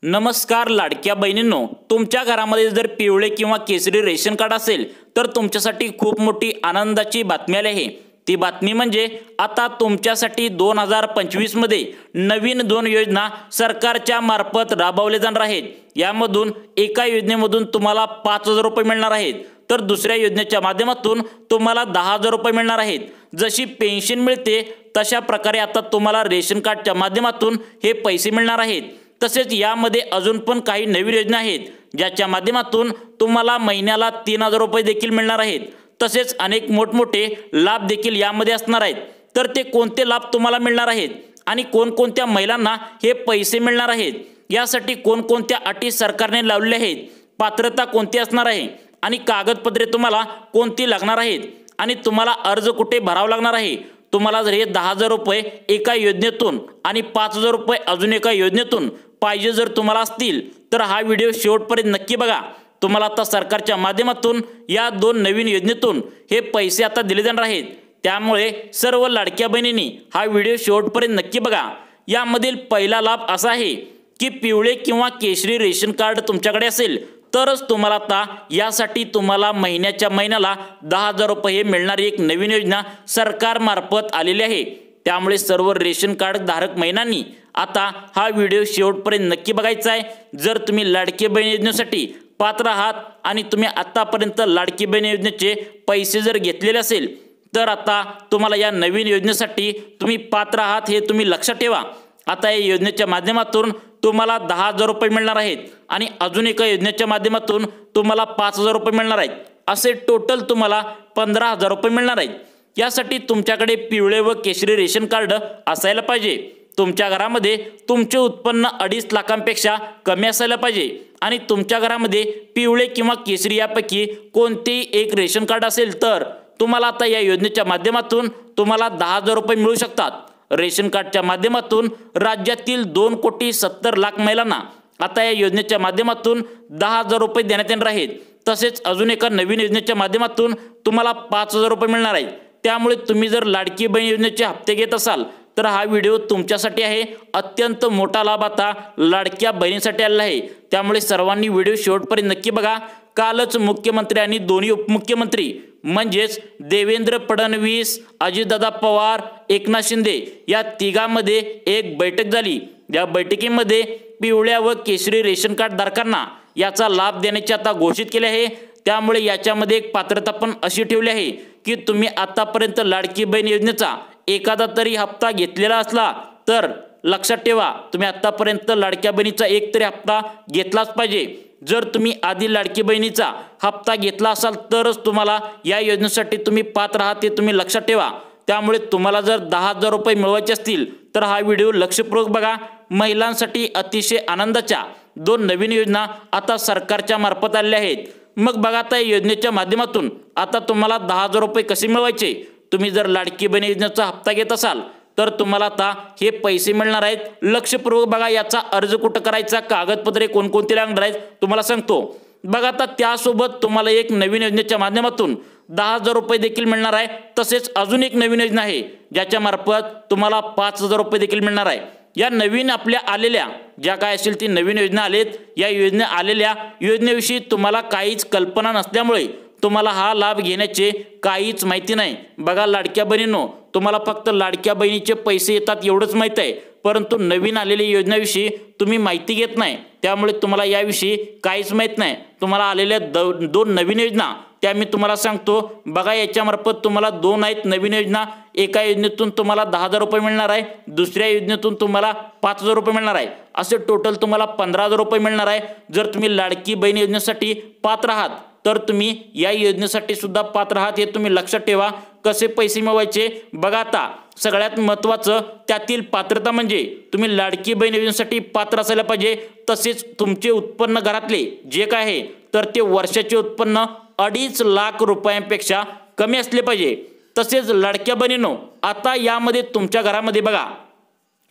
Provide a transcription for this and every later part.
नमस्कार लाडक्या बहिणींनो, तुमच्या घरामध्ये जर पिवळे किंवा केसरी रेशन कार्ड असेल तर तुमच्यासाठी खूप मोठी आनंदाची बातमी आली आहे। ती बातमी म्हणजे आता तुमच्यासाठी 2025 मध्ये नवीन 2 योजना सरकारच्या मार्फत राबवल्या जाणार आहेत। यामधून एका योजनेमधून तुम्हाला 5000 रुपये मिळणार आहेत, तर दुसऱ्या योजनेच्या माध्यमातून तुम्हाला 10000 रुपये मिळणार आहेत। जशी पेन्शन मिळते तशा प्रकारे आता तुम्हाला रेशन कार्डच्या माध्यमातून हे पैसे मिळणार आहेत। तसेच यामध्ये अजून पण काही नवीन योजना आहेत ज्याच्या माध्यमातून तुम्हाला महिन्याला 3000 रुपये देखील मिळणार आहेत। तसेच अनेक मोठमोठे लाभ देखील यामध्ये असणार आहेत। तर ते कोणते लाभ तुम्हाला मिळणार आहेत आणि कोणकोणत्या महिलांना हे पैसे मिळणार आहेत, यासाठी कोणकोणत्या अटी सरकारने लावलेल्या आहेत, पात्रता कोणती असणार आहे आणि कागदपत्रे तुम्हाला कोणती लागणार आहेत आणि तुम्हाला अर्ज कुठे भरावा लागणार आहे। तुम्हाला जर हे 10000 रुपये एका योजनेतून आणि 5000 रुपये अजून एका योजनेतून पाहिजे जर तुम्हाला असतील तर हा व्हिडिओ शेवटपर्यंत नक्की बघा। तुम्हाला आता सरकारच्या माध्यमातून या 2 नवीन योजनेतून हे पैसे आता दिले जाणार आहेत, त्यामुळे सर्व लाडक्या बहिणींनी हा व्हिडिओ शेवटपर्यंत नक्की बघा। यामधील पहिला लाभ असा आहे की पिवळे किंवा केशरी रेशन कार्ड तुमच्याकडे असेल तरच तुम्हाला आता यासाठी तुम्हाला महिन्याच्या महिन्याला 10000 रुपये मिळणारी एक नवीन योजना सरकार मार्फत आलेली आहे। त्यामुळे सर्व रेशन कार्ड धारक महिलांनी आता हा व्हिडिओ शेवटपर्यंत नक्की बघायचा आहे। जर तुम्ही लाडकी बहीण योजनेसाठी पात्र आहात आणि तुम्ही आतापर्यंत लाडकी बहीण योजनेचे पैसे जर घेतलेले असेल तर आता तुम्हाला या नवीन योजनेसाठी तुम्ही पात्र आहात हे तुम्ही लक्षात ठेवा। आता या योजनेच्या माध्यमातून तुम्हाला 10000 रुपये मिळणार आहेत आणि अजून एका योजनेच्या माध्यमातून तुम्हाला 5000 रुपये मिळणार आहेत। असे टोटल तुम्हाला 15000 रुपये मिळणार आहेत। यासाठी तुमच्याकडे पिवळे व केशरी रेशन कार्ड असायला पाहिजे। तुमच्या घरामध्ये तुमचे उत्पन्न 2.5 लाखांपेक्षा कमी असायला पाहिजे आणि तुमच्या घरामध्ये पिवळे किंवा केशरी यापैकी कोणतेही एक रेशन कार्ड असेल तर तुम्हाला आता या योजनेच्या माध्यमातून तुम्हाला 10000 रुपये मिळू शकतात। रेशन कार्डच्या माध्यमातून राज्यातील 2,70,00,000 महिलांना आता या योजनेच्या माध्यमातून 10000 रुपये देण्यात येणार आहेत। तसेच अजून एका नवीन योजनेच्या माध्यमातून तुम्हाला 5000 रुपये मिळणार आहेत। त्यामुळे तुम्ही जर लाडकी बहीण योजनेचे हप्ते घेत असाल तर हा व्हिडिओ तुमच्यासाठी आहे। अत्यंत मोठा लाभ आता लाडक्या बहिणींसाठी आलेला आहे, त्यामुळे सर्वांनी व्हिडिओ शेवटपर्यंत नक्की बघा। कालच मुख्यमंत्री आणि दोन्ही उपमुख्यमंत्री म्हणजेच देवेंद्र फडणवीस, अजितदादा पवार, एकनाथ शिंदे या तिघांमध्ये एक बैठक झाली। या बैठकीमध्ये पिवळ्या व केशरी रेशन कार्ड धारकांना याचा लाभ देण्याचे आता घोषित केले आहे। त्यामुळे याच्यामध्ये एक पात्रता पण अशी ठेवली आहे की तुम्ही आतापर्यंत लाडकी बहीण योजनेचा एखादा तरी हप्ता घेतलेला असला तर लक्षात ठेवा तुम्ही आतापर्यंत लाडक्या बहिणीचा एक तरी हप्ता घेतलाच पाहिजे। जर तुम्ही आधी लाडकी बहिणीचा हप्ता घेतला असाल तरच तुम्हाला या योजनेसाठी तुम्ही पात्र आहात हे तुम्ही लक्षात ठेवा। त्यामुळे तुम्हाला जर 10000 रुपये मिळवायचे असतील तर हा व्हिडिओ लक्षपूर्वक बघा। महिलांसाठी अतिशय आनंदाच्या 2 नवीन योजना आता सरकारच्या मार्फत आलेल्या आहेत। मग बघा आता या योजनेच्या माध्यमातून आता तुम्हाला 10000 रुपये कसे मिळवायचे। तुम्ही जर लाडकी बहीण योजनेचा हप्ता घेत असाल तर तुम्हाला आता हे पैसे मिळणार आहेत। लक्षपूर्वक बघा याचा अर्ज कुठं करायचा, कागदपत्रे कोणकोणती लागणार आहेत तुम्हाला सांगतो। बघा आता त्यासोबत तुम्हाला एक नवीन योजनेच्या माध्यमातून 10000 रुपये देखील मिळणार आहे। तसेच अजून एक नवीन योजना आहे ज्याच्या मार्फत तुम्हाला 5000 रुपये देखील मिळणार आहे। या नवीन आपल्या आलेल्या ज्या काय असेल ती नवीन योजना आलेत, या योजने आलेल्या योजनेविषयी तुम्हाला काहीच कल्पना नसल्यामुळे तुम्हाला हा लाभ घेण्याचे काहीच माहिती नाही। बघा लाडक्या बहिणींनो, तुम्हाला फक्त लाडक्या बहिणीचे पैसे येतात एवढंच माहिती आहे, परंतु नवीन आलेल्या योजनेविषयी तुम्ही माहिती घेत नाही। त्यामुळे तुम्हाला याविषयी काहीच माहित नाही। तुम्हाला आलेल्या 2 नवीन योजना त्या मी तुम्हाला सांगतो। बघा याच्यामार्फत तुम्हाला 2 आहेत नवीन योजना। एका योजनेतून तुम्हाला 10000 रुपये मिळणार आहे, दुसऱ्या योजनेतून तुम्हाला 5000 रुपये मिळणार आहे। असे टोटल तुम्हाला 15000 रुपये मिळणार आहे। जर तुम्ही लाडकी बहीण योजनेसाठी पात्र आहात तर तुम्ही या योजनेसाठी सुद्धा पात्र आहात हे तुम्ही लक्षात ठेवा। कसे पैसे मिळवायचे बघा आता सगळ्यात महत्त्वाचं त्यातील पात्रता म्हणजे तुम्ही लाडकी बहीण योजनेसाठी पात्र असायला पाहिजे। तसेच तुमचे उत्पन्न घरातले जे काय आहे तर ते वर्षाचे उत्पन्न 2.5 लाख रुपयांपेक्षा कमी असले पाहिजे। तसेच लाडक्या बहिणींनो, आता यामध्ये तुमच्या घरामध्ये बघा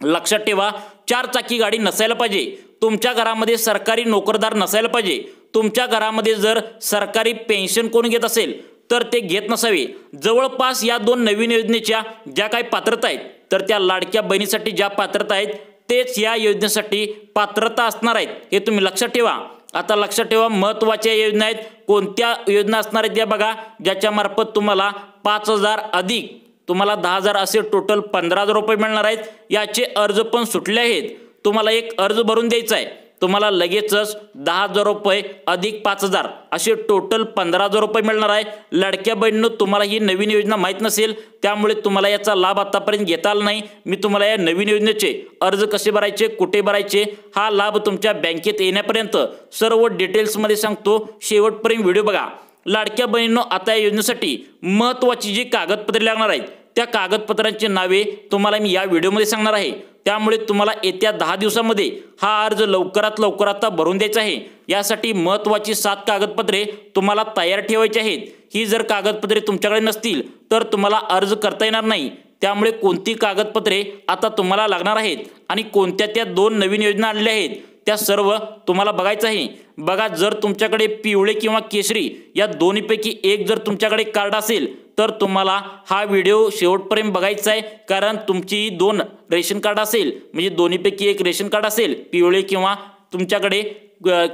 लक्षात ठेवा 4 चाकी गाडी नसायला पाहिजे। तुमच्या घरामध्ये सरकारी नोकरदार नसायला पाहिजे। तुमच्या घरामध्ये जर सरकारी पेन्शन कोण घेत असेल तर ते घेत नसावे। जवळपास या 2 नवीन योजनेच्या ज्या काही पात्रता आहेत तर त्या लाडक्या बहिणीसाठी ज्या पात्रता आहेत तेच या योजनेसाठी पात्रता असणार आहेत, हे तुम्ही लक्षात ठेवा। आता लक्षात ठेवा, महत्त्वाच्या योजना आहेत। कोणत्या योजना असणार आहेत या बघा, ज्याच्या मार्फत तुम्हाला 5,000 अधिक तुम्हाला 10,000 असे टोटल 15,000 रुपये मिळणार आहेत। याचे अर्ज पण सुटले आहेत। तुम्हाला एक अर्ज भरून द्यायचा आहे, तुम्हाला लगेचच 10,000 रुपये अधिक 5,000 असे टोटल 15,000 रुपये मिळणार आहे। लाडक्या बहिणींनो, तुम्हाला ही नवीन योजना माहीत नसेल, त्यामुळे तुम्हाला याचा लाभ आतापर्यंत घेता आला नाही। मी तुम्हाला या नवीन योजनेचे अर्ज कसे भरायचे, कुठे भरायचे, हा लाभ तुमच्या बँकेत येण्यापर्यंत सर्व डिटेल्समध्ये सांगतो। शेवटपर्यंत व्हिडिओ बघा। लाडक्या बहिणींनो, आता या योजनेसाठी महत्त्वाची जी कागदपत्रे लागणार आहेत, त्या कागदपत्रांची नावे तुम्हाला मी या व्हिडिओमध्ये सांगणार आहे। त्यामुळे तुम्हाला येत्या 10 दिवसांमध्ये हा अर्ज लवकरात लवकर आता भरून द्यायचा आहे। यासाठी महत्त्वाची 7 कागदपत्रे तुम्हाला तयार ठेवायची आहेत। ही जर कागदपत्रे तुमच्याकडे नसतील तर तुम्हाला अर्ज करता येणार नाही। त्यामुळे कोणती कागदपत्रे आता तुम्हाला लागणार आहेत आणि कोणत्या त्या 2 नवीन योजना आणल्या आहेत त्या सर्व तुम्हाला बघायचं आहे। बघा, जर तुमच्याकडे पिवळे किंवा केशरी या दोन्हीपैकी एक जर तुमच्याकडे कार्ड असेल तर तुम्हाला हा व्हिडिओ शेवटपर्यंत बघायचा आहे, कारण तुमची 2 रेशन कार्ड असेल, म्हणजे दोन्हीपैकी एक रेशन कार्ड असेल, पिवळे किंवा तुमच्याकडे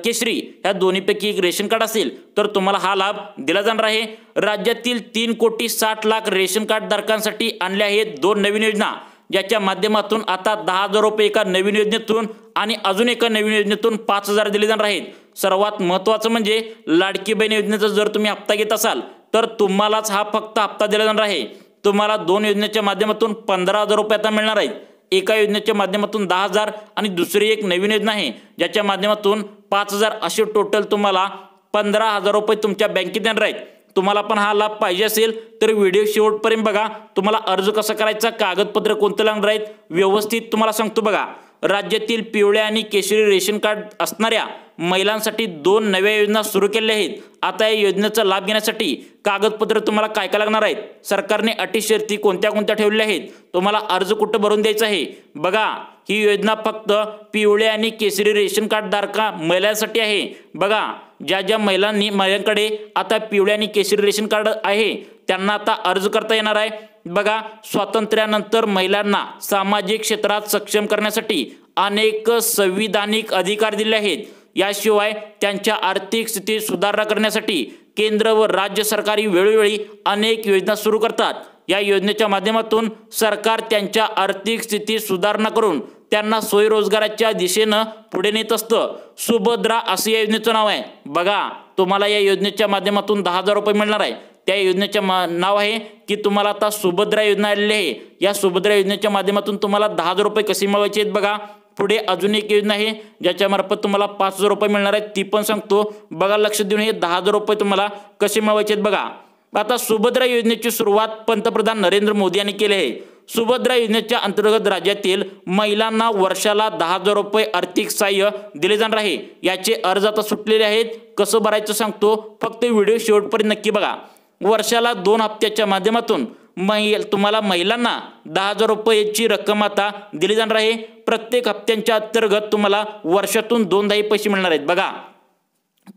केशरी, ह्या दोन्हीपैकी एक रेशन कार्ड असेल तर तुम्हाला हा लाभ दिला जाणार आहे। राज्यातील 3,60,00,000 रेशन कार्ड धारकांसाठी आणल्या आहेत 2 नवीन योजना, ज्याच्या माध्यमातून आता 10,000 रुपये एका नवीन योजनेतून आणि अजून एका नवीन योजनेतून 5,000 दिले जाणार आहेत। सर्वात महत्त्वाचं म्हणजे लाडकी बहीण योजनेचा जर तुम्ही हप्ता घेत असाल तर तुम्हालाच हा फक्त हप्ता दिला जाणार आहे। तुम्हाला 2 योजनेच्या माध्यमातून 15,000 रुपये आता मिळणार आहेत। एका योजनेच्या माध्यमातून 10,000 आणि दुसरी एक नवीन योजना आहे ज्याच्या माध्यमातून 5,000 असे टोटल तुम्हाला 15,000 रुपये तुमच्या बँकेत येणार आहेत। तुम्हाला पण हा लाभ पाहिजे असेल तर व्हिडिओ शेवटपर्यंत बघा। तुम्हाला अर्ज कसा करायचा, कागदपत्र कोणते लागणार आहेत व्यवस्थित तुम्हाला सांगतो बघा। राज्यातील पिवळ्या आणि केशरी रेशन कार्ड असणाऱ्या महिलांसाठी 2 नव्या योजना सुरू केल्या आहेत। आता या योजनेचा लाभ घेण्यासाठी कागदपत्र तुम्हाला काय काय लागणार आहेत, सरकारने अटी शर्ती कोणत्या कोणत्या ठेवलेल्या आहेत, तुम्हाला अर्ज कुठं भरून द्यायचा आहे बघा। ही योजना फक्त पिवळ्या आणि केशरी रेशन कार्ड धारका महिलांसाठी आहे। बघा, ज्या महिलांकडे आता पिवळ्या आणि केशरी रेशन कार्ड आहे त्यांना आता अर्ज करता येणार आहे। बघा, स्वातंत्र्यानंतर महिलांना सामाजिक क्षेत्रात सक्षम करण्यासाठी अनेक संविधानिक अधिकार दिले आहेत। याशिवाय त्यांच्या आर्थिक स्थिती सुधारणा करण्यासाठी केंद्र व राज्य सरकारी वेळोवेळी अनेक योजना सुरू करतात। या योजनेच्या माध्यमातून सरकार त्यांच्या आर्थिक स्थिती सुधारणा करून त्यांना स्वयंरोजगाराच्या दिशेने पुढे नेत असतं। सुभद्रा असे या योजनेचं नाव आहे। बघा, तुम्हाला या योजनेच्या माध्यमातून 10,000 रुपये मिळणार आहे। त्या योजनेचे नाव आहे की तुम्हाला आता सुभद्रा योजना आलेली आहे। या सुभद्रा योजनेच्या माध्यमातून तुम्हाला 10,000 रुपये कसे मिळवायचे आहेत बघा। पुढे अजून एक योजना आहे ज्याच्या मार्फत तुम्हाला 5,000 रुपये मिळणार आहेत, ती पण सांगतो बघा। लक्ष देऊन हे 10,000 रुपये तुम्हाला कसे मिळवायचे आहेत बघा। आता सुभद्रा योजनेची सुरुवात पंतप्रधान नरेंद्र मोदी यांनी केली आहे। सुभद्रा योजनेच्या अंतर्गत राज्यातील महिलांना वर्षाला 10,000 रुपये आर्थिक सहाय्य दिले जाणार आहे। याचे अर्ज आता सुटलेले आहेत। कसं भरायचं सांगतो, फक्त व्हिडिओ शेवटपर्यंत नक्की बघा। वर्षाला 2 हप्त्याच्या माध्यमातून तुम्हाला महिलांना 10,000 रुपयाची रक्कम आता दिली जाणार आहे। प्रत्येक हप्त्यांच्या अंतर्गत तुम्हाला वर्षातून 2दा पैसे मिळणार आहेत। बघा,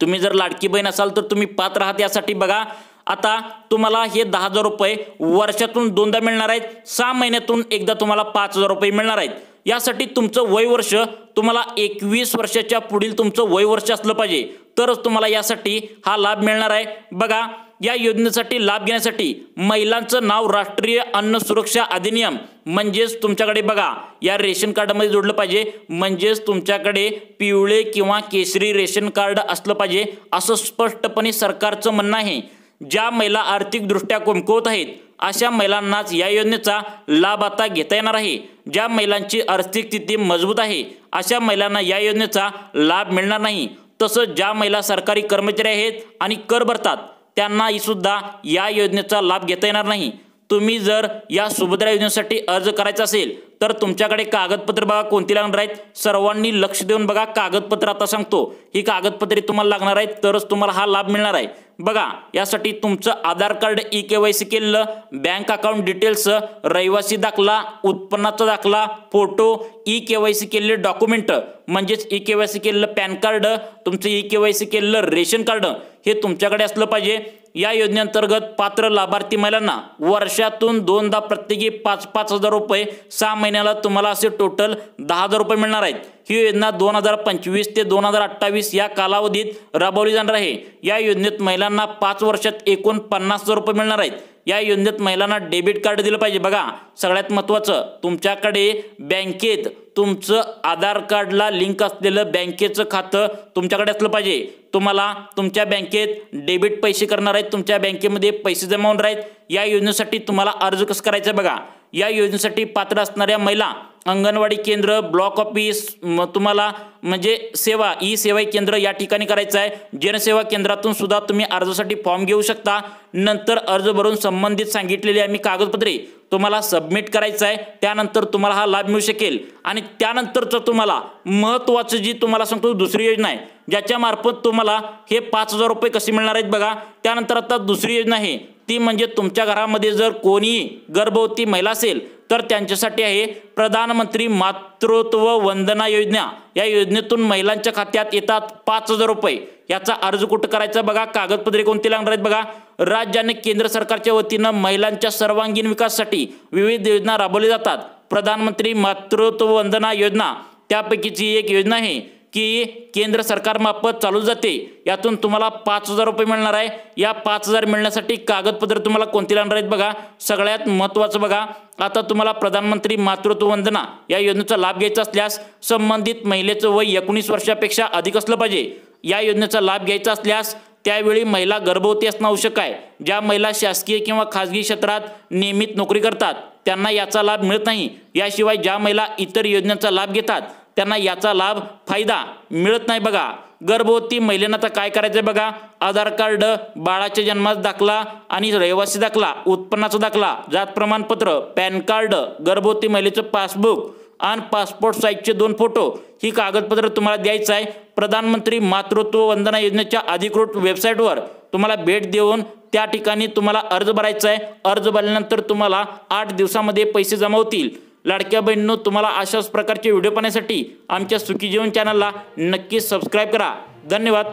तुम्ही जर लाडकी बहीण असाल तर तुम्ही पात्र आहात यासाठी बघा। आता तुम्हाला हे 10,000 रुपये वर्षातून 2दा मिळणार आहेत। 6 महिन्यातून एकदा तुम्हाला 5,000 रुपये मिळणार आहेत। यासाठी तुमचं वय वर्ष तुम्हाला 21 वर्षाच्या पुढील तुमचं वय वर्ष असलं पाहिजे तरच तुम्हाला यासाठी हा लाभ मिळणार आहे। बघा, या योजनेसाठी लाभ घेण्यासाठी महिलांचं नाव राष्ट्रीय अन्न सुरक्षा अधिनियम म्हणजेच तुमच्याकडे बघा या रेशन कार्डमध्ये जोडलं पाहिजे, म्हणजेच तुमच्याकडे पिवळे किंवा केशरी रेशन कार्ड असलं पाहिजे असं स्पष्टपणे सरकारचं म्हणणं आहे। ज्या महिला आर्थिकदृष्ट्या कमकुवत आहेत अशा महिलांनाच या योजनेचा लाभ आता घेता येणार आहे। ज्या महिलांची आर्थिक स्थिती मजबूत आहे अशा महिलांना या योजनेचा लाभ मिळणार नाही। तसंच ज्या महिला सरकारी कर्मचारी आहेत आणि कर भरतात त्यांना सुद्धा या योजनेचा लाभ घेता येणार नाही। तुम्ही जर या सुभद्रा योजनेसाठी अर्ज करायचा असेल तर तुमच्याकडे कागदपत्र बघा कोणती लागणार आहेत, सर्वांनी लक्ष देऊन बघा। कागदपत्र आता सांगतो, ही कागदपत्रे तुम्हाला लागणार आहेत तरच तुम्हाला हा लाभ मिळणार आहे। बघा, यासाठी तुमचं आधार कार्ड ई-केवायसी केलेलं, बँक अकाउंट डिटेल्स, रहिवासी दाखला, उत्पन्नाचा दाखला, फोटो, ई-केवायसी केलेले डॉक्युमेंट म्हणजेच ई-केवायसी केलेलं पॅन कार्ड, तुमचं ई-केवायसी केलेलं रेशन कार्ड हे तुमच्याकडे असलं पाहिजे। या योजनेअंतर्गत पात्र लाभार्थी महिलांना वर्षातून 2दा प्रत्येकी 5,000 रुपये 6 महिन्याला तुम्हाला असे टोटल 10,000 रुपये मिळणार आहेत। ही योजना 2025 ते 2028 या कालावधीत राबवली जाणार आहे। या योजनेत महिलांना 5 वर्षात एकूण 50,000 रुपये मिळणार आहेत। या योजनेत महिलांना डेबिट कार्ड दिलं पाहिजे। बघा सगळ्यात महत्त्वाचं, तुमच्याकडे बँकेत तुमचं आधार कार्डला लिंक असलेलं बँकेचं खातं तुमच्याकडे असलं पाहिजे। तुम्हाला तुमच्या बँकेत डेबिट पैसे करणार आहेत, तुमच्या बँकेमध्ये पैसे जमा होणार आहेत। या योजनेसाठी तुम्हाला अर्ज कसं करायचा बघा। या योजनेसाठी पात्र असणाऱ्या महिला अंगणवाडी केंद्र, ब्लॉक ऑफिस, तुम्हाला म्हणजे सेवा ई सेवा केंद्र या ठिकाणी करायचं आहे। जनसेवा केंद्रातून सुद्धा तुम्ही अर्जासाठी फॉर्म घेऊ शकता। नंतर अर्ज भरून संबंधित सांगितलेली आम्ही कागदपत्रे तुम्हाला सबमिट करायचं आहे। त्यानंतर तुम्हाला हा लाभ मिळू शकेल। आणि त्यानंतरचं तुम्हाला महत्त्वाचं जी तुम्हाला सांगतो दुसरी योजना आहे, ज्याच्या मार्फत तुम्हाला हे 5,000 रुपये कसे मिळणार आहेत बघा। त्यानंतर आता दुसरी योजना आहे ती म्हणजे तुमच्या घरामध्ये जर कोणी गर्भवती महिला असेल तर त्यांच्यासाठी आहे प्रधानमंत्री मातृत्व वंदना योजना। या योजनेतून महिलांच्या खात्यात येतात 5,000 रुपये। याचा अर्ज कुठं करायचा बघा, कागदपत्रे कोणती लागणार आहेत बघा। राज्य आणि केंद्र सरकारच्या वतीनं महिलांच्या सर्वांगीण विकासासाठी विविध योजना राबवल्या जातात। प्रधानमंत्री मातृत्व वंदना योजना त्यापैकीची एक योजना आहे की केंद्र सरकारमार्फत चालू जाते। यातून तुम्हाला 5,000 रुपये मिळणार आहे। या 5,000 मिळण्यासाठी कागदपत्र तुम्हाला कोणती लागणार आहेत बघा। सगळ्यात महत्त्वाचं बघा, आता तुम्हाला प्रधानमंत्री मातृत्व वंदना या योजनेचा लाभ घ्यायचा असल्यास संबंधित महिलेचं वय 19 वर्षापेक्षा अधिक असलं पाहिजे। या योजनेचा लाभ घ्यायचा असल्यास त्यावेळी महिला गर्भवती असणं आवश्यक आहे। ज्या महिला शासकीय किंवा खाजगी क्षेत्रात नियमित नोकरी करतात त्यांना याचा लाभ मिळत नाही। याशिवाय ज्या महिला इतर योजनांचा लाभ घेतात त्यांना याचा लाभ फायदा मिळत नाही बघा। गर्भवती महिलेनं आता काय करायचं बघा, आधार कार्ड, बाळाच्या जन्माचा दाखला आणि रहिवासी दाखला, उत्पन्नाचा दाखला, जात प्रमाणपत्र, पॅन कार्ड, गर्भवती महिलेचं पासबुक आणि पासपोर्ट साईजचे 2 फोटो ही कागदपत्र तुम्हाला द्यायचं आहे। प्रधानमंत्री मातृत्व वंदना योजनेच्या अधिकृत वेबसाईटवर तुम्हाला भेट देऊन त्या ठिकाणी तुम्हाला अर्ज भरायचा आहे। अर्ज भरल्यानंतर तुम्हाला 8 दिवसामध्ये पैसे जमा होतील। लाडक्या बहिणींनो, तुम्हाला अशाच प्रकारचे व्हिडिओ पाहण्यासाठी आमच्या सुखी जीवन चॅनलला नक्की सबस्क्राईब करा। धन्यवाद।